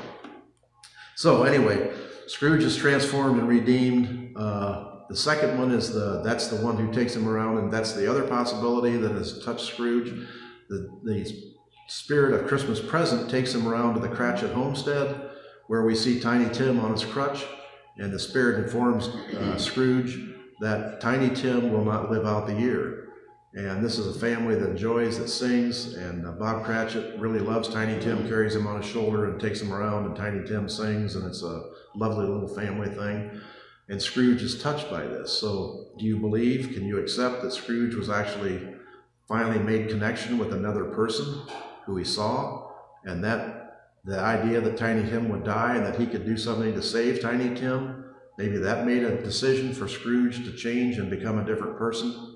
So anyway, Scrooge is transformed and redeemed. The second one is that's the one who takes him around, and that's the other possibility that has touched Scrooge. The spirit of Christmas present takes him around to the Cratchit homestead, where we see Tiny Tim on his crutch, and the spirit informs Scrooge that Tiny Tim will not live out the year. And this is a family that enjoys, that sings, and Bob Cratchit really loves Tiny Tim, carries him on his shoulder and takes him around, and Tiny Tim sings, and it's a lovely little family thing. And Scrooge is touched by this. So do you believe, can you accept that Scrooge was actually finally made connection with another person who he saw, and that the idea that Tiny Tim would die and that he could do something to save Tiny Tim, maybe that made a decision for Scrooge to change and become a different person?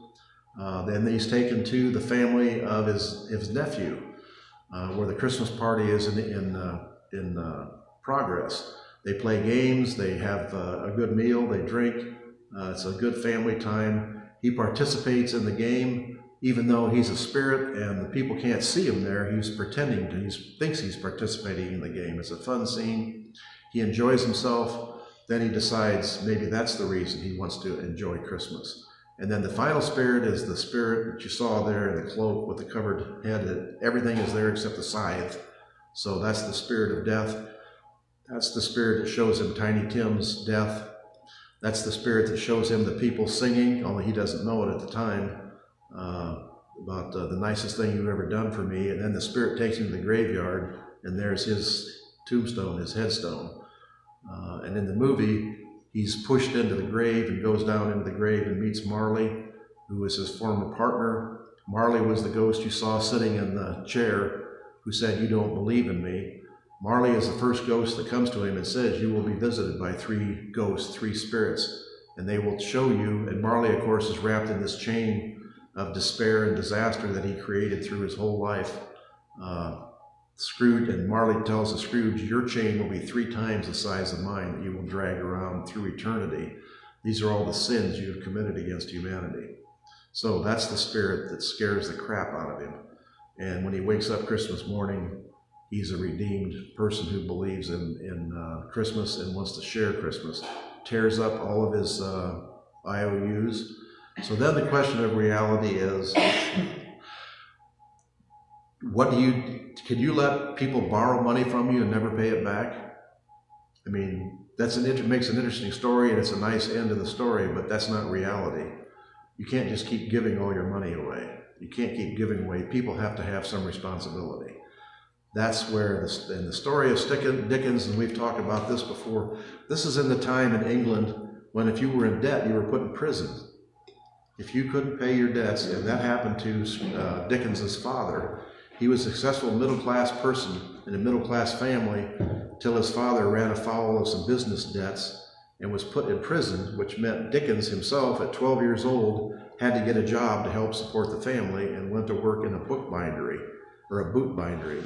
Then he's taken to the family of his nephew, where the Christmas party is in progress. They play games, they have a good meal, they drink. It's a good family time. He participates in the game, even though he's a spirit and the people can't see him there. He's pretending to, he thinks he's participating in the game. It's a fun scene. He enjoys himself. Then he decides maybe that's the reason he wants to enjoy Christmas. And then the final spirit is the spirit that you saw there in the cloak with the covered head. Everything is there except the scythe. So that's the spirit of death. That's the spirit that shows him Tiny Tim's death. That's the spirit that shows him the people singing, only he doesn't know it at the time, about the nicest thing you've ever done for me. And then the spirit takes him to the graveyard, and there's his tombstone, his headstone. And in the movie, he's pushed into the grave and goes down into the grave and meets Marley, who is his former partner. Marley was the ghost you saw sitting in the chair who said, "You don't believe in me." Marley is the first ghost that comes to him and says, "You will be visited by 3 ghosts, 3 spirits, and they will show you." And Marley, of course, is wrapped in this chain of despair and disaster that he created through his whole life. Scrooge, and Marley tells the Scrooge, "Your chain will be 3 times the size of mine that you will drag around through eternity. These are all the sins you have committed against humanity." So that's the spirit that scares the crap out of him. And when he wakes up Christmas morning, he's a redeemed person who believes in Christmas and wants to share Christmas. Tears up all of his IOUs. So then the question of reality is, can you let people borrow money from you and never pay it back? I mean, makes an interesting story, and it's a nice end to the story, but that's not reality. You can't just keep giving all your money away. You can't keep giving away. People have to have some responsibility. That's where, in the story of Dickens, and we've talked about this before, this is in the time in England when if you were in debt, you were put in prison. If you couldn't pay your debts, and that happened to Dickens's father. He was a successful middle-class person in a middle-class family till his father ran afoul of some business debts and was put in prison, which meant Dickens himself, at 12 years old, had to get a job to help support the family and went to work in a book bindery, or a boot bindery,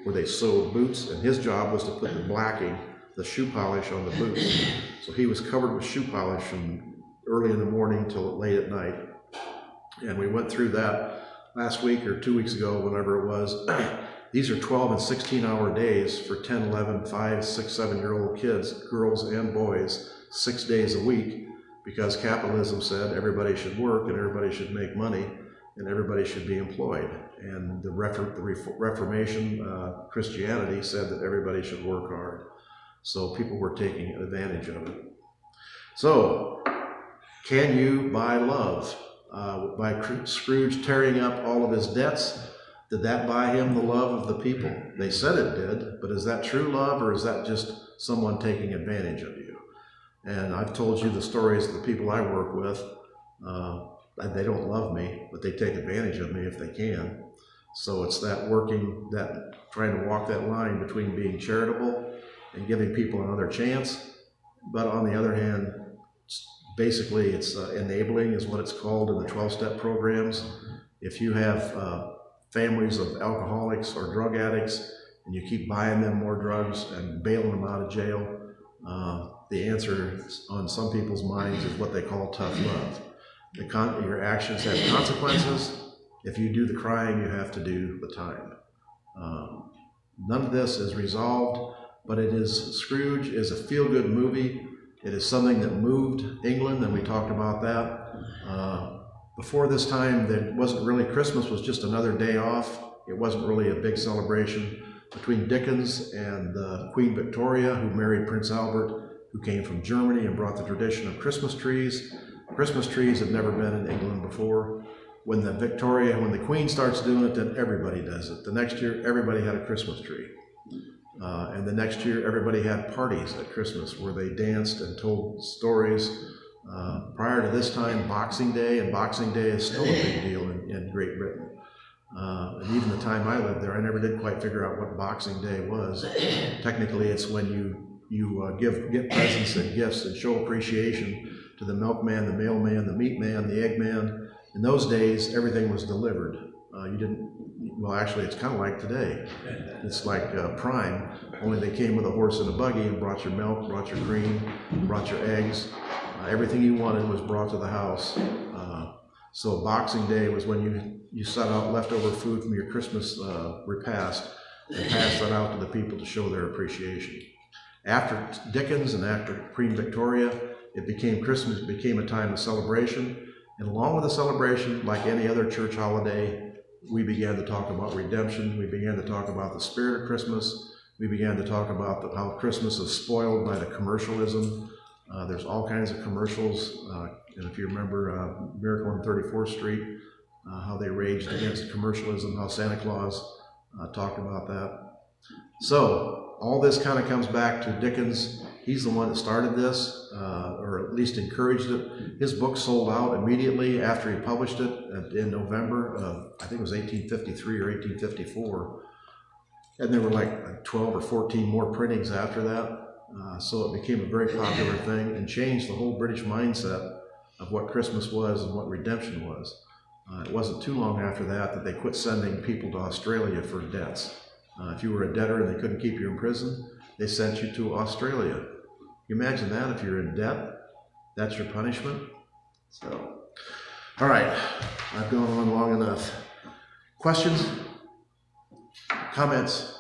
where they sewed boots, and his job was to put the blacking, the shoe polish, on the boots. So he was covered with shoe polish from early in the morning till late at night. And we went through that last week or 2 weeks ago, whenever it was. These are 12 and 16-hour days for 10, 11, 5, 6, 7-year-old kids, girls and boys, 6 days a week, because capitalism said everybody should work and everybody should make money and everybody should be employed. And the Reformation, Christianity, said that everybody should work hard. So people were taking advantage of it. So, can you buy love? By Scrooge tearing up all of his debts, did that buy him the love of the people? They said it did, but is that true love, or is that just someone taking advantage of you? And I've told you the stories of the people I work with. They don't love me, but they take advantage of me if they can. So it's that trying to walk that line between being charitable and giving people another chance. But on the other hand, basically it's enabling is what it's called in the 12-step programs. If you have families of alcoholics or drug addicts and you keep buying them more drugs and bailing them out of jail, the answer on some people's minds is what they call tough love. Your actions have consequences. If you do the crying, you have to do the time. None of this is resolved, but Scrooge is a feel-good movie. It is something that moved England, and we talked about that. Before this time, there wasn't really, Christmas was just another day off. It wasn't really a big celebration. Between Dickens and Queen Victoria, who married Prince Albert, who came from Germany and brought the tradition of Christmas trees. Christmas trees had never been in England before. When the Queen starts doing it, then everybody does it. The next year, everybody had a Christmas tree. And the next year, everybody had parties at Christmas where they danced and told stories. Prior to this time, Boxing Day, and Boxing Day is still a big deal in Great Britain. And even the time I lived there, I never did quite figure out what Boxing Day was. Technically, it's when you get presents and gifts and show appreciation to the milkman, the mailman, the meat man, the egg man. In those days, everything was delivered. Well, actually, it's kind of like today. It's like Prime, only they came with a horse and a buggy and brought your milk, brought your cream, brought your eggs. Everything you wanted was brought to the house. So Boxing Day was when you set out leftover food from your Christmas repast and passed that out to the people to show their appreciation. After Dickens and after Queen Victoria, Christmas became a time of celebration. And along with the celebration, like any other church holiday, we began to talk about redemption. We began to talk about the spirit of Christmas. We began to talk about how Christmas is spoiled by the commercialism. There's all kinds of commercials. And if you remember Miracle on 34th Street, how they raged against commercialism, how Santa Claus talked about that. So all this kind of comes back to Dickens. He's the one that started this, or at least encouraged it. His book sold out immediately after he published it in November of, I think it was 1853 or 1854. And there were like 12 or 14 more printings after that. So it became a very popular thing and changed the whole British mindset of what Christmas was and what redemption was. It wasn't too long after that they quit sending people to Australia for debts. If you were a debtor and they couldn't keep you in prison, they sent you to Australia. You imagine that if you're in debt, that's your punishment. So, all right, I've gone on long enough. Questions? Comments?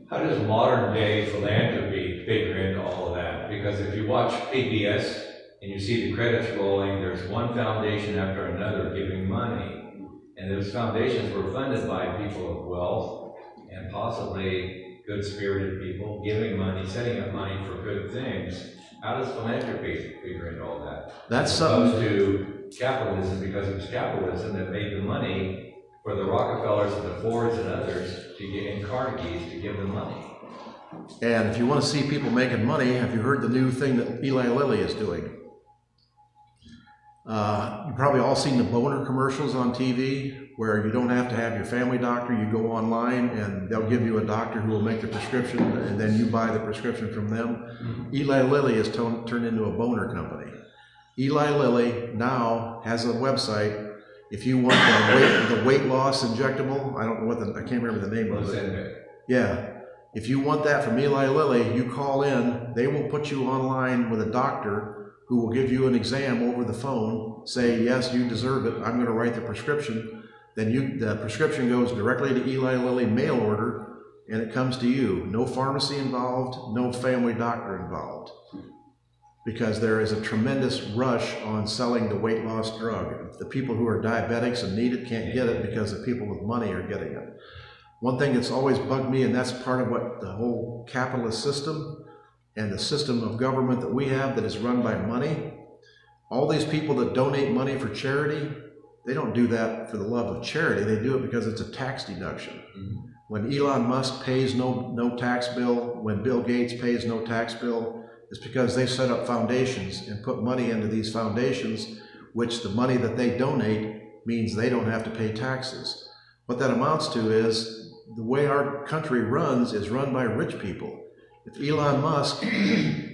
How does modern day philanthropy figure into all of that? Because if you watch PBS and you see the credits rolling, there's one foundation after another giving money. And those foundations were funded by people of wealth and possibly good-spirited people giving money, setting up money for good things. How does philanthropy figure into all that? That's as opposed to capitalism, because it was capitalism that made the money for the Rockefellers and the Fords and others to get in Carnegie's to give them money. And if you want to see people making money, have you heard the new thing that Eli Lilly is doing? You've probably all seen the boner commercials on TV where you don't have to have your family doctor. You go online and they'll give you a doctor who will make the prescription and then you buy the prescription from them. Eli Lilly is turned into a boner company. Eli Lilly now has a website. If you want the weight loss injectable, I don't know I can't remember the name of it. Yeah. If you want that from Eli Lilly, you call in, they will put you online with a doctor who will give you an exam over the phone, say, yes, you deserve it, I'm going to write the prescription. Then the prescription goes directly to Eli Lilly, mail order, and it comes to you. No pharmacy involved, no family doctor involved. Because there is a tremendous rush on selling the weight loss drug. The people who are diabetics and need it can't get it because the people with money are getting it. One thing that's always bugged me, and that's part of what the whole capitalist system, and the system of government that we have that is run by money, all these people that donate money for charity, they don't do that for the love of charity. They do it because it's a tax deduction. When Elon Musk pays no tax bill, when Bill Gates pays no tax bill, it's because they set up foundations and put money into these foundations, which the money that they donate means they don't have to pay taxes. What that amounts to is the way our country runs is run by rich people. If Elon Musk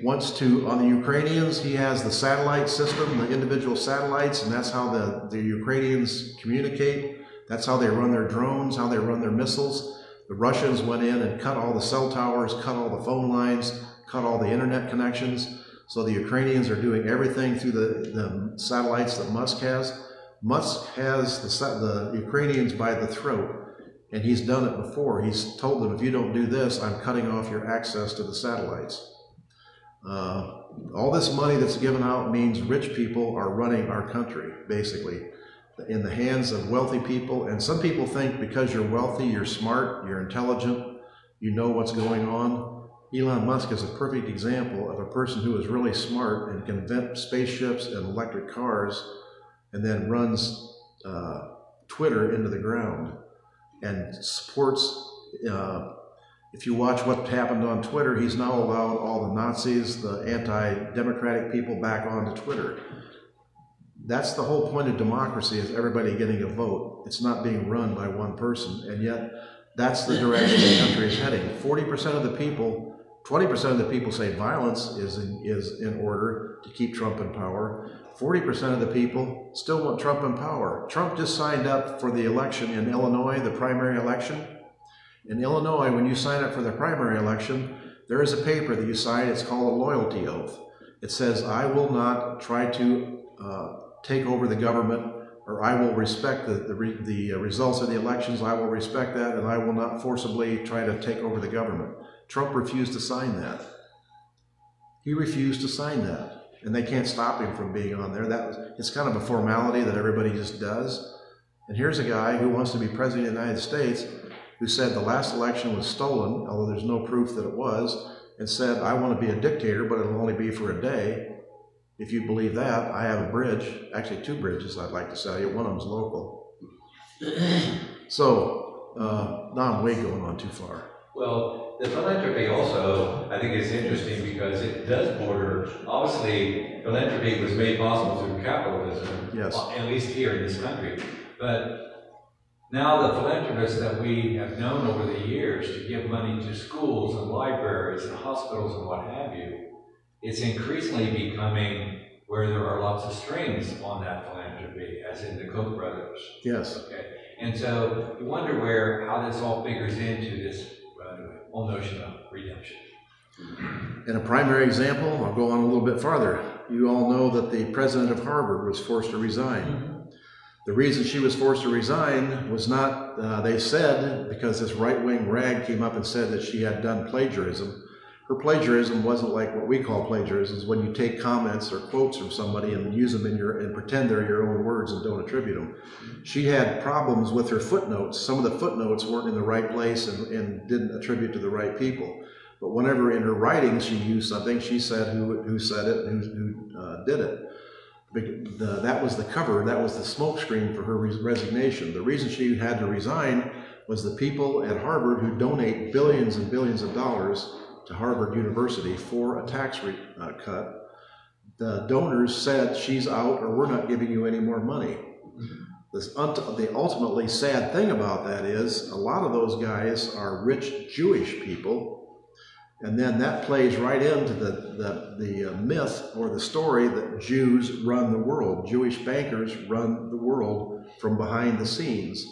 wants to, on the Ukrainians, he has the satellite system, the individual satellites, and that's how the Ukrainians communicate. That's how they run their drones, how they run their missiles. The Russians went in and cut all the cell towers, cut all the phone lines, cut all the internet connections. So the Ukrainians are doing everything through the satellites that Musk has. Musk has the Ukrainians by the throat. And he's done it before. He's told them, if you don't do this, I'm cutting off your access to the satellites. All this money that's given out means rich people are running our country, basically, in the hands of wealthy people. And some people think because you're wealthy, you're smart, you're intelligent, you know what's going on. Elon Musk is a perfect example of a person who is really smart and can invent spaceships and electric cars and then runs Twitter into the ground. And supports, if you watch what happened on Twitter, he's now allowed all the Nazis, the anti-democratic people back onto Twitter. That's the whole point of democracy, is everybody getting a vote. It's not being run by one person, and yet that's the direction the country is heading. 40% of the people, 20% of the people say violence is in order to keep Trump in power. 40% of the people still want Trump in power. Trump just signed up for the election in Illinois, the primary election. In Illinois, when you sign up for the primary election, there is a paper that you sign. It's called a loyalty oath. It says, I will not try to take over the government, or I will respect the results of the elections. I will respect that, and I will not forcibly try to take over the government. Trump refused to sign that. He refused to sign that. And they can't stop him from being on there. It's kind of a formality that everybody just does. And here's a guy who wants to be president of the United States who said the last election was stolen, although there's no proof that it was, and said, I want to be a dictator, but it'll only be for a day. If you believe that, I have a bridge, actually 2 bridges I'd like to sell you. One of them's local. So, now I'm way going on too far. Well, the philanthropy also, I think, is interesting because it does border, obviously, philanthropy was made possible through capitalism, yes, at least here in this country. But now the philanthropists that we have known over the years to give money to schools and libraries and hospitals and what have you, it's increasingly becoming where there are lots of strings on that philanthropy, as in the Koch brothers. Yes. Okay. And so you wonder how this all figures into this whole notion of redemption. In a primary example, I'll go on a little bit farther. You all know that the president of Harvard was forced to resign. The reason she was forced to resign was not, they said, because this right-wing rag came up and said that she had done plagiarism. Her plagiarism wasn't like what we call plagiarism, is when you take comments or quotes from somebody and use them and pretend they're your own words and don't attribute them. She had problems with her footnotes. Some of the footnotes weren't in the right place and didn't attribute to the right people. But whenever in her writing she used something, she said who said it and who did it. That was the cover, that was the smokescreen for her resignation. The reason she had to resign was the people at Harvard who donate billions and billions of dollars to Harvard University for a tax cut. The donors said, she's out or we're not giving you any more money. The ultimately sad thing about that is a lot of those guys are rich Jewish people, and then that plays right into the myth or the story that Jews run the world. Jewish bankers run the world from behind the scenes.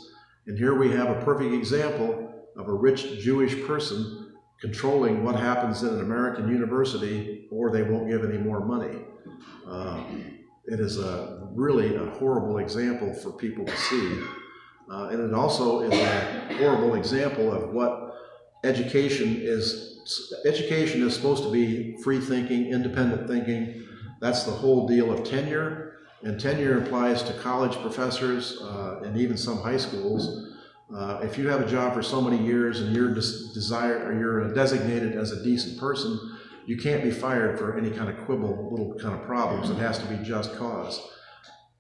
And here we have a perfect example of a rich Jewish person controlling what happens in an American university, or they won't give any more money. It is really a horrible example for people to see. And it also is a horrible example of what education is. Education is supposed to be free thinking, independent thinking. That's the whole deal of tenure. And tenure applies to college professors and even some high schools. If you have a job for so many years and you're designated as a decent person, you can't be fired for any kind of quibble, little kind of problems. It has to be just cause.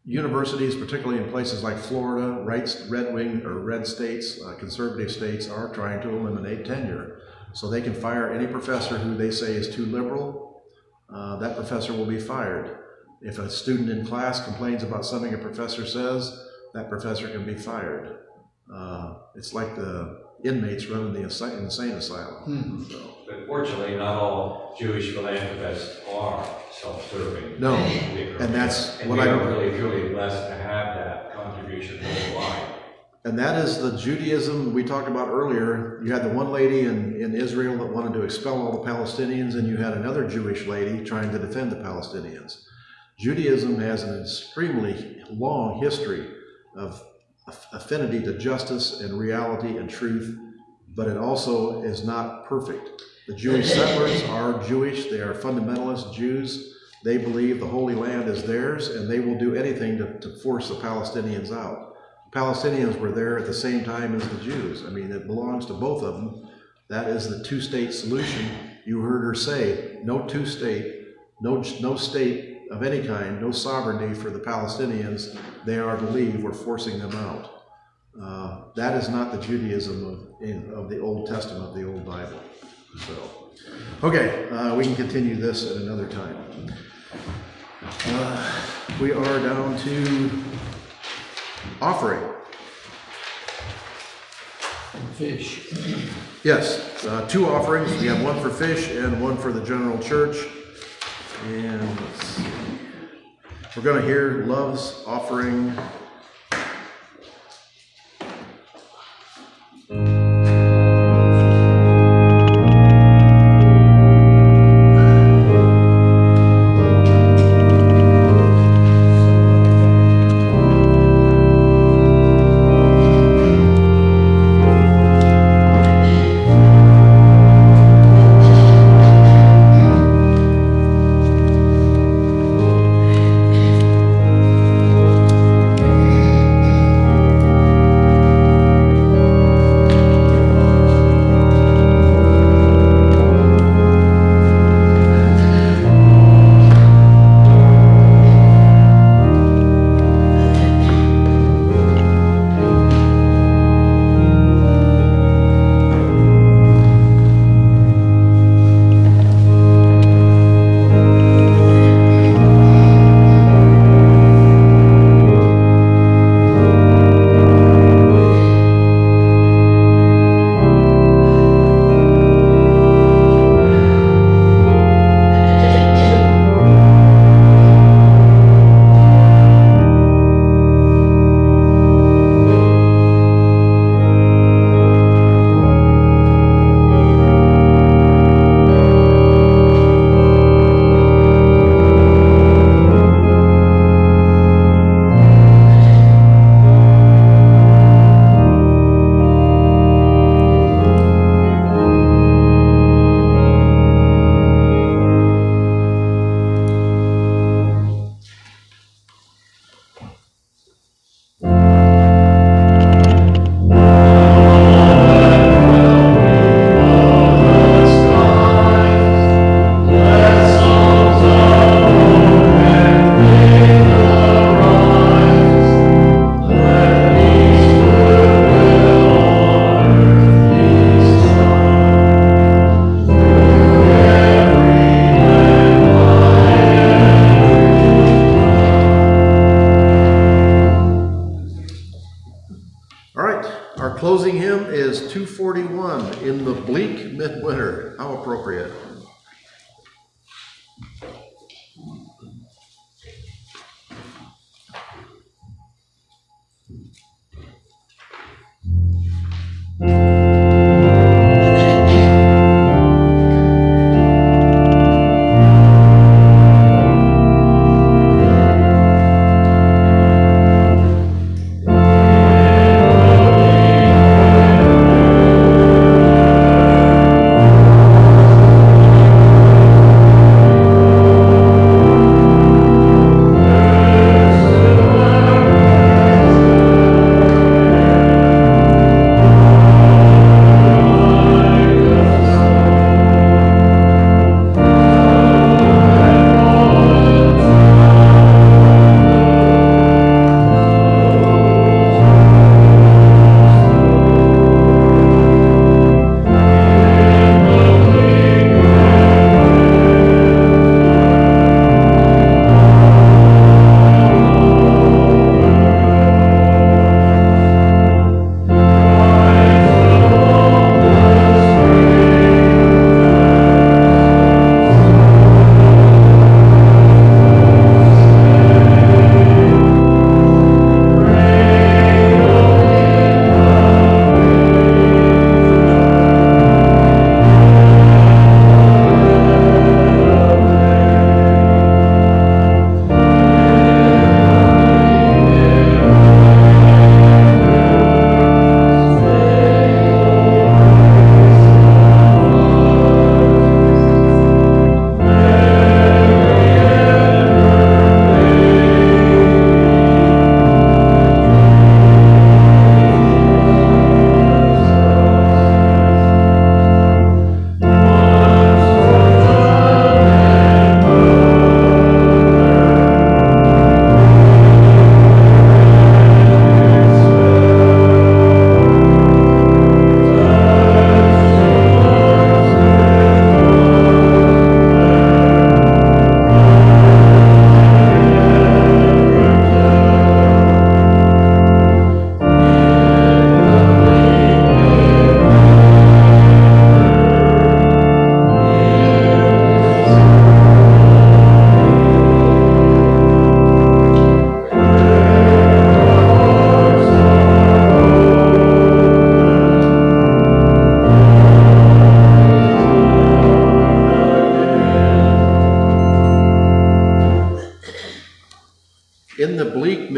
Universities, particularly in places like Florida, red states, conservative states, are trying to eliminate tenure. So they can fire any professor who they say is too liberal. That professor will be fired. If a student in class complains about something a professor says, that professor can be fired. It's like the inmates running the insane asylum. So. But fortunately, not all Jewish philanthropists are self-serving. No, and that's and what we I are really, truly blessed to have that contribution worldwide. And that is the Judaism we talked about earlier. You had the one lady in Israel that wanted to expel all the Palestinians, and you had another Jewish lady trying to defend the Palestinians. Judaism has an extremely long history of affinity to justice and reality and truth, but it also is not perfect. The Jewish settlers are Jewish. They are fundamentalist Jews. They believe the Holy Land is theirs, and they will do anything to force the Palestinians out. Palestinians were there at the same time as the Jews. I mean, it belongs to both of them. That is the two-state solution. You heard her say, no two-state, no state of any kind, no sovereignty for the Palestinians. They are to leave. We're forcing them out. That is not the Judaism of the Old Testament, the Old Bible. So, okay, we can continue this at another time. We are down to offering. Fish. Yes, 2 offerings. We have one for fish and one for the general church. And let's see. We're going to hear Love's offering. Closing hymn is 241, In the Bleak Midwinter. How appropriate.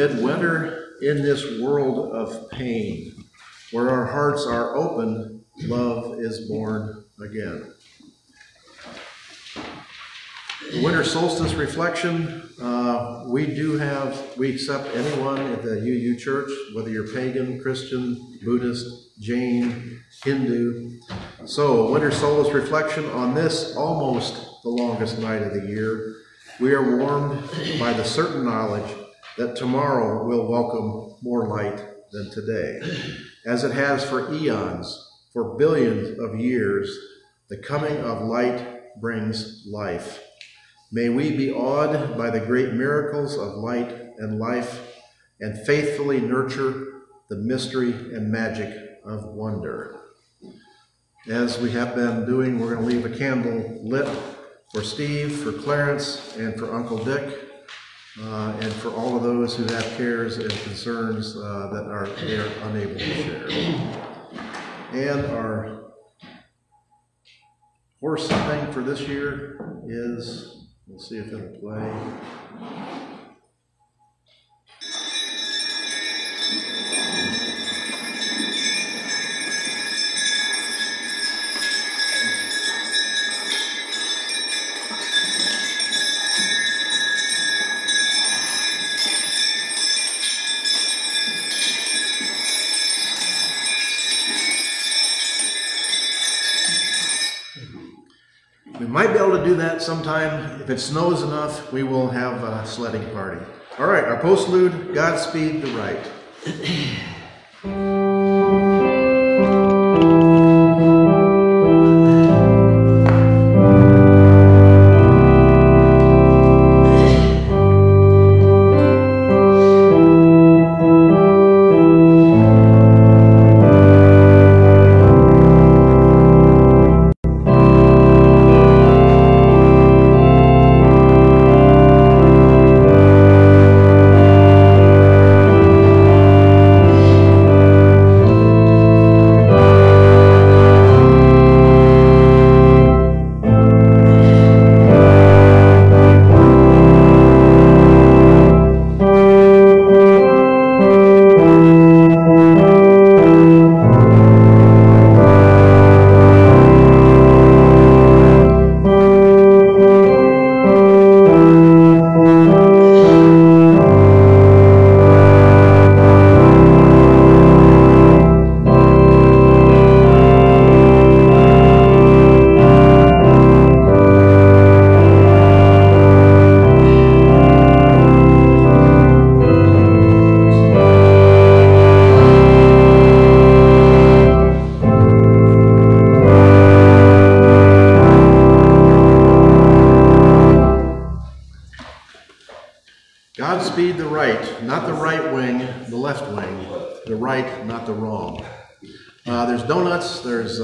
midwinter in this world of pain. Where our hearts are open, love is born again. The winter solstice reflection, we accept anyone at the UU Church, whether you're pagan, Christian, Buddhist, Jain, Hindu. So, winter solstice reflection on this almost the longest night of the year. We are warmed by the certain knowledge that tomorrow will welcome more light than today. As it has for eons, for billions of years, the coming of light brings life. May we be awed by the great miracles of light and life and faithfully nurture the mystery and magic of wonder. As we have been doing, we're going to leave a candle lit for Steve, for Clarence, and for Uncle Dick, and for all of those who have cares and concerns that they are unable to share. And our horse thing for this year is, we'll see if it'll play. We might be able to do that sometime. If it snows enough, we will have a sledding party. All right, our postlude, Godspeed the Right. Godspeed the right, not the right wing, the left wing, the right, not the wrong. There's donuts, there's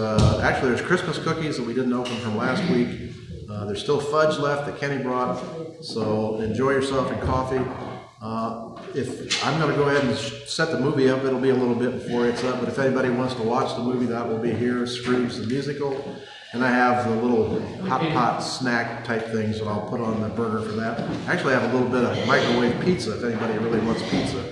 Christmas cookies that we didn't open from last week. There's still fudge left that Kenny brought, so enjoy yourself and coffee. If I'm going to go ahead and set the movie up, it'll be a little bit before it's up, but if anybody wants to watch the movie, that will be here, Scrooge the musical. And I have the little hot pot snack type things that I'll put on the burner for that. I actually have a little bit of microwave pizza if anybody really wants pizza.